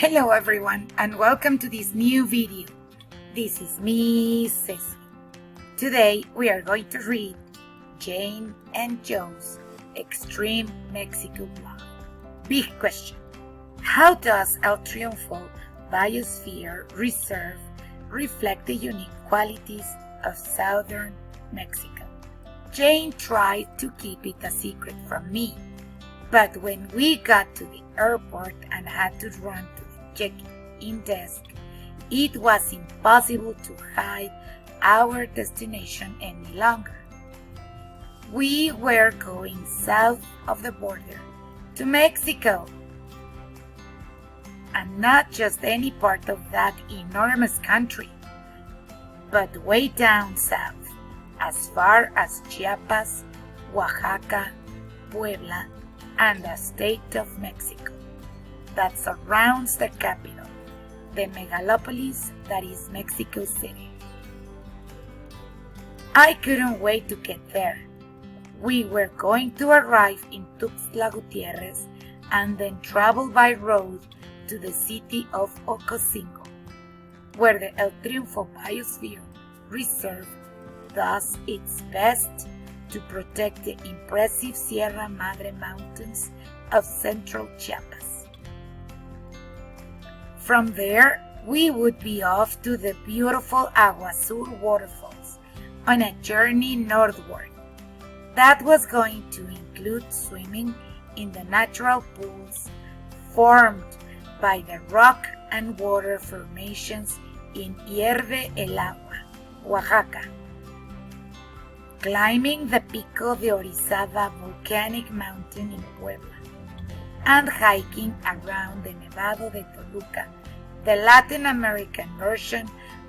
Hello everyone and welcome to this new video. This is Miss Cecy. Today we are going to read Jane and Joe's Extreme Mexico blog. Big question. How does El Triunfo Biosphere Reserve reflect the unique qualities of southern Mexico? Jane tried to keep it a secret from me, but when we got to the airport and had to run to the check-in desk, it was impossible to hide our destination any longer. We were going south of the border to Mexico, and not just any part of that enormous country, but way down south, as far as Chiapas, Oaxaca, Puebla, and the state of Mexico that surrounds the capital, the megalopolis that is Mexico City. I couldn't wait to get there. We were going to arrive in Tuxtla Gutierrez and then travel by road to the city of Ocosingo, where the El Triunfo Biosphere Reserve does its best to protect the impressive Sierra Madre Mountains of central Chiapas. From there, we would be off to the beautiful Agua Sur waterfalls on a journey northward that was going to include swimming in the natural pools formed by the rock and water formations in Hierve el Agua, Oaxaca, climbing the Pico de Orizaba volcanic mountain in Puebla, and hiking around the Nevado de Toluca, the Latin American version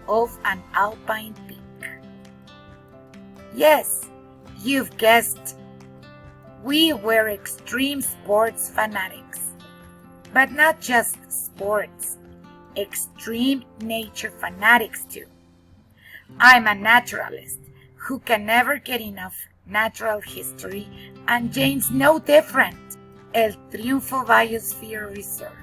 of an alpine peak. Yes, you've guessed, we were extreme sports fanatics, but not just sports, extreme nature fanatics too. I'm a naturalist who can never get enough natural history, and Jane's no different. El Triunfo Biosphere Reserve.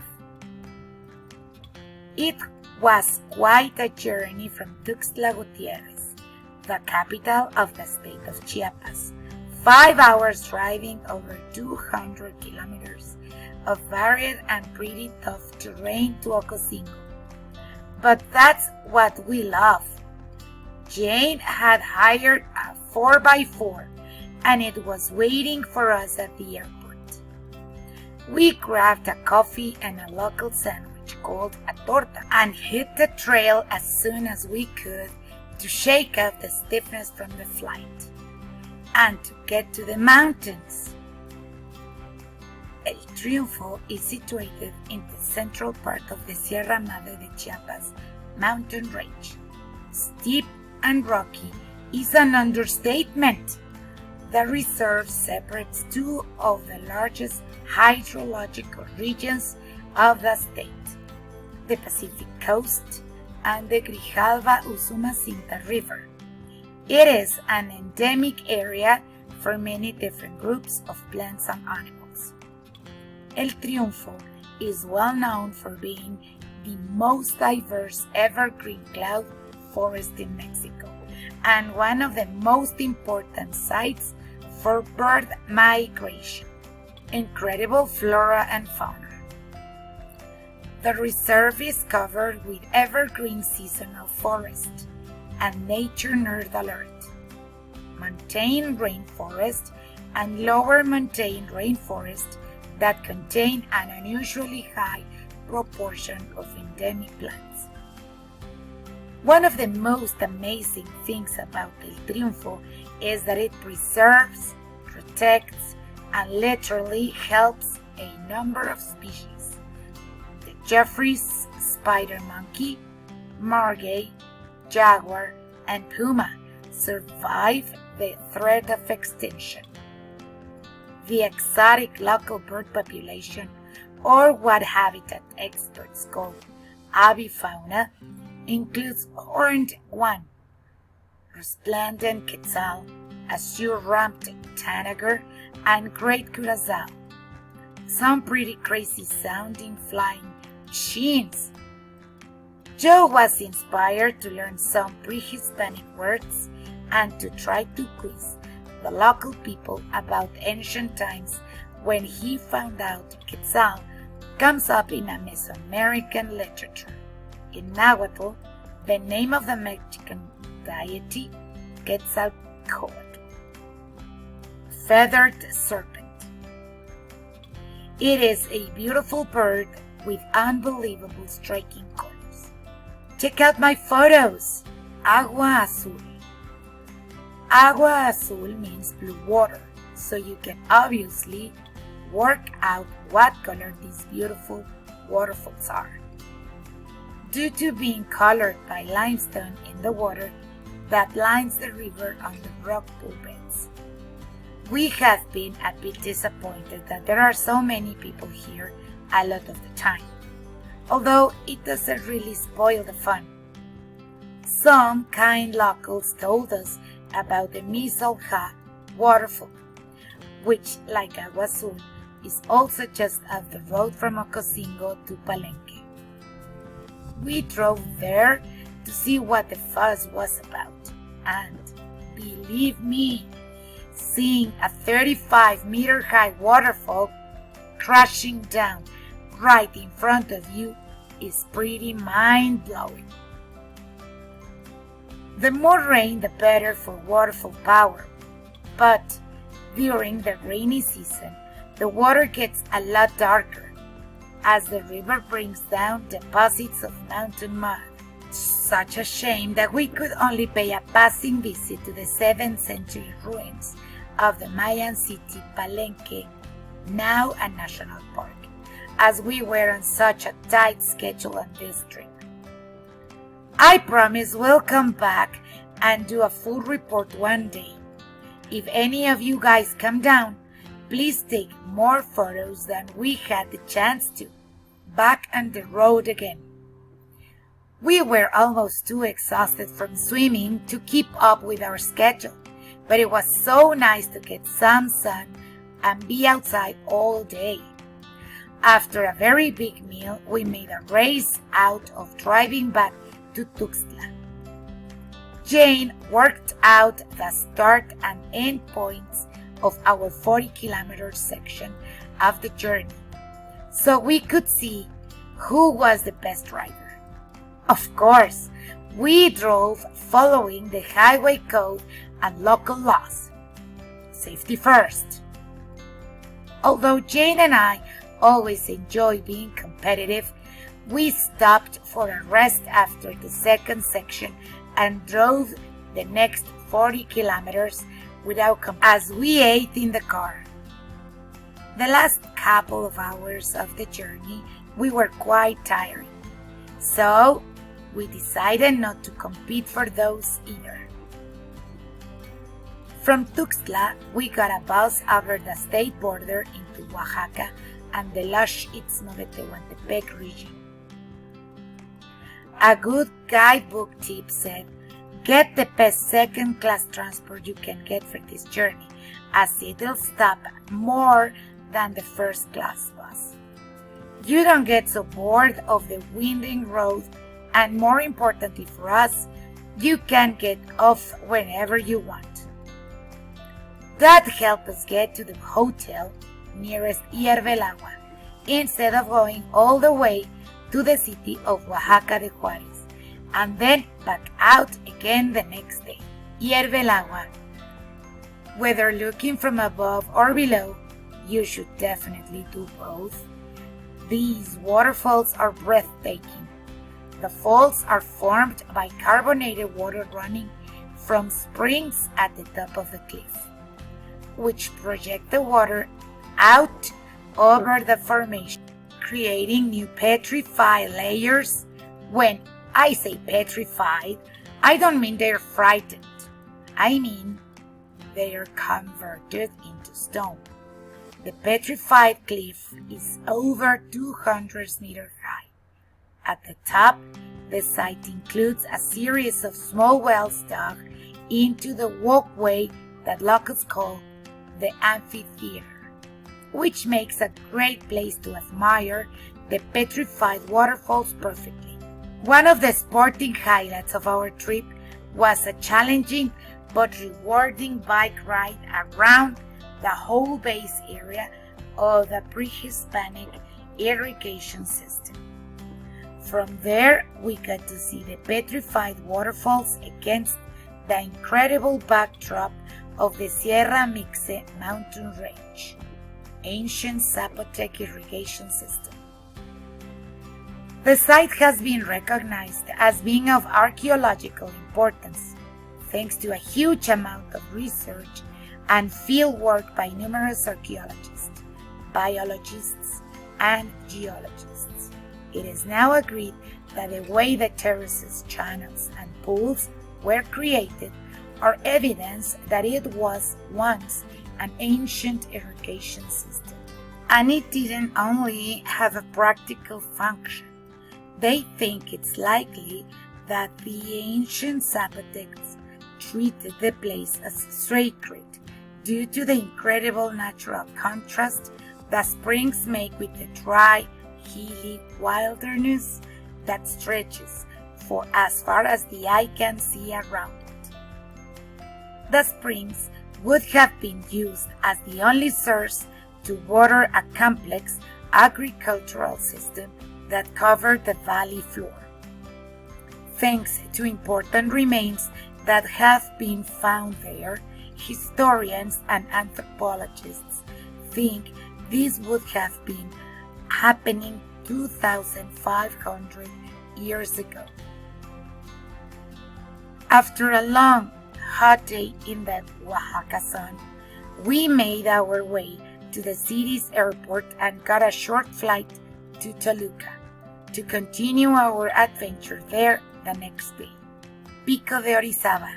It was quite a journey from Tuxtla Gutierrez, the capital of the state of Chiapas, 5 hours driving over 200 kilometers of varied and pretty tough terrain to Ocosingo. But that's what we love. Jane had hired a 4x4 and it was waiting for us at the airport. We grabbed a coffee and a local sandwich called a torta and hit the trail as soon as we could to shake off the stiffness from the flight and to get to the mountains. El Triunfo is situated in the central part of the Sierra Madre de Chiapas mountain range. Steep and rocky is an understatement. The reserve separates two of the largest hydrological regions of the state, the Pacific Coast and the Grijalva-Usumacinta River. It is an endemic area for many different groups of plants and animals. El Triunfo is well known for being the most diverse evergreen cloud forest in Mexico and one of the most important sites for bird migration. Incredible flora and fauna. The reserve is covered with evergreen seasonal forest and nature nerd alert, montane rainforest and lower montane rainforest that contain an unusually high proportion of endemic plants. One of the most amazing things about El Triunfo is that it preserves, protects, and literally helps a number of species. The Jeffries spider monkey, margay, jaguar, and puma survive the threat of extinction. The exotic local bird population, or what habitat experts call avifauna, includes horned one, resplendent quetzal, azure-rumped tanager, and great curassow. Some pretty crazy sounding flying machines. Joe was inspired to learn some pre-Hispanic words and to try to quiz the local people about ancient times when he found out Quetzal comes up in a Mesoamerican literature. In Nahuatl, the name of the Mexican deity Quetzalcoatl, feathered serpent. It is a beautiful bird with unbelievable striking colors. Check out my photos. Agua azul. Agua azul means blue water, so you can obviously work out what color these beautiful waterfalls are. Due to being colored by limestone in the water that lines the river on the rock pool beds. We have been a bit disappointed that there are so many people here a lot of the time, although it doesn't really spoil the fun. Some kind locals told us about the Miss Cecy waterfall, which, like Agua Azul, is also just up the road from Ocosingo to Palenque. We drove there to see what the fuss was about, and believe me, seeing a 35-meter-high waterfall crashing down right in front of you is pretty mind-blowing. The more rain, the better for waterfall power, but during the rainy season, the water gets a lot darker as the river brings down deposits of mountain mud. Such a shame that we could only pay a passing visit to the 7th century ruins of the Mayan city Palenque, now a national park, as we were on such a tight schedule on this trip. I promise we'll come back and do a full report one day. If any of you guys come down, please take more photos than we had the chance to. Back on the road again. We were almost too exhausted from swimming to keep up with our schedule, but it was so nice to get some sun and be outside all day. After a very big meal, we made a race out of driving back to Tuxtla. Jane worked out the start and end points of our 40-kilometer section of the journey, so we could see who was the best driver. Of course, we drove following the highway code and local laws. Safety first. Although Jane and I always enjoy being competitive, we stopped for a rest after the second section and drove the next 40 kilometers without as we ate in the car. The last couple of hours of the journey, we were quite tired, so we decided not to compete for those either. From Tuxtla, we got a bus over the state border into Oaxaca and the lush Istmo de Tehuantepec region. A good guidebook tip said, get the best second-class transport you can get for this journey, as it'll stop more than the first-class bus. You don't get so bored of the winding road, and more importantly for us, you can get off whenever you want. That helped us get to the hotel nearest Hierve el Agua, instead of going all the way to the city of Oaxaca de Juárez, and then back out again the next day. Hierve el Agua. Whether looking from above or below, you should definitely do both. These waterfalls are breathtaking. The falls are formed by carbonated water running from springs at the top of the cliff, which project the water out over the formation, creating new petrified layers. When I say petrified, I don't mean they're frightened. I mean they are converted into stone. The petrified cliff is over 200 meters high. At the top, the site includes a series of small wells dug into the walkway that locals call the amphitheater. which makes a great place to admire the petrified waterfalls perfectly. One of the sporting highlights of our trip was a challenging but rewarding bike ride around the whole base area of the pre-Hispanic irrigation system. From there, we got to see the petrified waterfalls against the incredible backdrop of the Sierra Mixe mountain range, ancient Zapotec irrigation system. The site has been recognized as being of archaeological importance, thanks to a huge amount of research and field work by numerous archaeologists, biologists, and geologists. It is now agreed that the way the terraces, channels, and pools were created are evidence that it was once an ancient irrigation system. And it didn't only have a practical function. They think it's likely that the ancient Zapotecs treated the place as sacred due to the incredible natural contrast the springs make with the dry, hilly wilderness that stretches for as far as the eye can see around it. The springs would have been used as the only source to water a complex agricultural system that covered the valley floor. Thanks to important remains that have been found there, historians and anthropologists think this would have been happening 2,500 years ago. After a long, hot day in the Oaxaca sun, we made our way to the city's airport and got a short flight to Toluca to continue our adventure there the next day. Pico de Orizaba.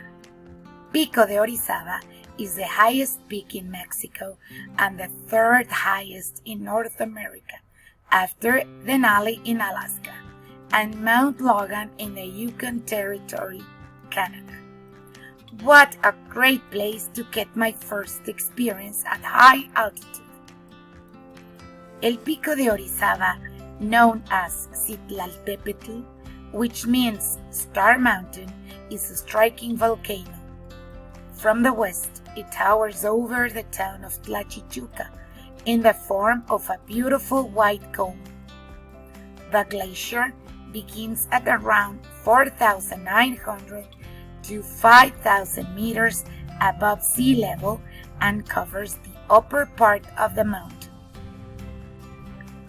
Pico de Orizaba is the highest peak in Mexico and the third highest in North America, after Denali in Alaska and Mount Logan in the Yukon Territory, Canada. What a great place to get my first experience at high altitude. El Pico de Orizaba, known as Citlaltépetl, which means Star Mountain, is a striking volcano. From the west, it towers over the town of Tlachichuca in the form of a beautiful white cone. The glacier begins at around 4,900 to 5,000 meters above sea level and covers the upper part of the mountain.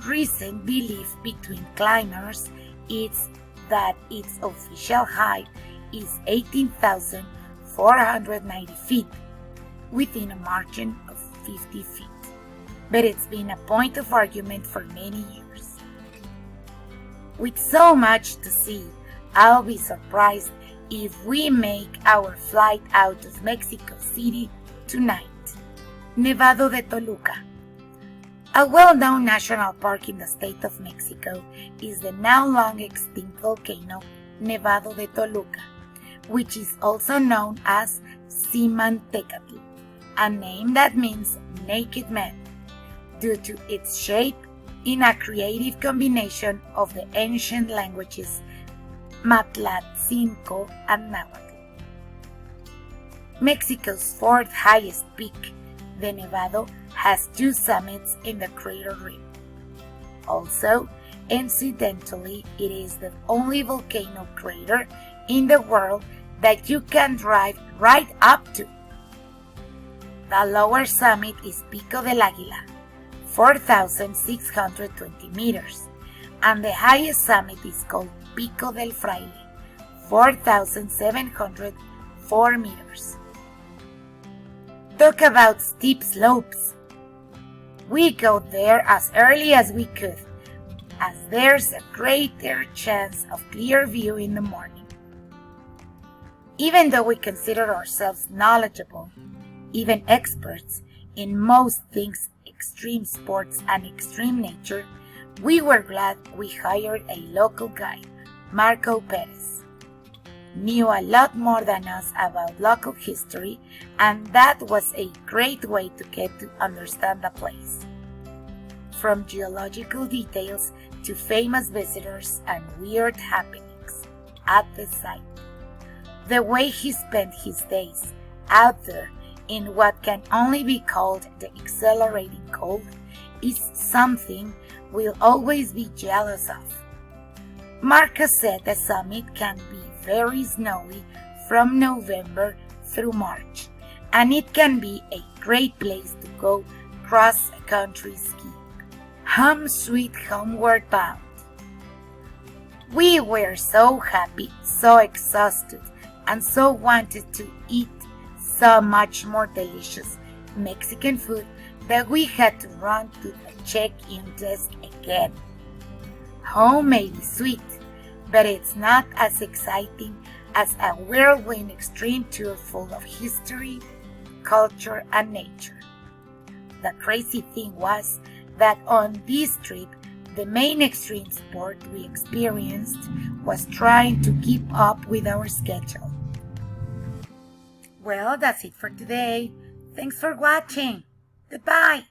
Recent belief between climbers is that its official height is 18,490 feet, within a margin of 50 feet. But it's been a point of argument for many years. With so much to see, I'll be surprised if we make our flight out of Mexico City tonight. Nevado de Toluca. A well-known national park in the state of Mexico is the now long extinct volcano Nevado de Toluca, which is also known as Simantecatl, a name that means naked man, due to its shape in a creative combination of the ancient languages Matlatzinco and Nahuatl. Mexico's fourth highest peak, the Nevado, has two summits in the crater rim. Also, incidentally, it is the only volcano crater in the world that you can drive right up to. The lower summit is Pico del Águila, 4,620 meters, and the highest summit is called Pico del Fraile, 4,704 meters. Talk about steep slopes. We go there as early as we could, as there's a greater chance of clear view in the morning. Even though we consider ourselves knowledgeable, even experts, in most things extreme sports and extreme nature, we were glad we hired a local guide, Marco Perez. Knew a lot more than us about local history, and that was a great way to get to understand the place. from geological details to famous visitors and weird happenings at the site. The way he spent his days out there in what can only be called the exhilarating cold is something we'll always be jealous of. Marcus said the summit can be very snowy from November through March, and it can be a great place to go cross-country skiing. Home sweet homeward bound. We were so happy, so exhausted, and so wanted to eat so much more delicious Mexican food that we had to run to the check-in desk again. Home may be sweet, but it's not as exciting as a whirlwind extreme tour full of history, culture, and nature. The crazy thing was that on this trip, the main extreme sport we experienced was trying to keep up with our schedule. Well, that's it for today. Thanks for watching. Goodbye.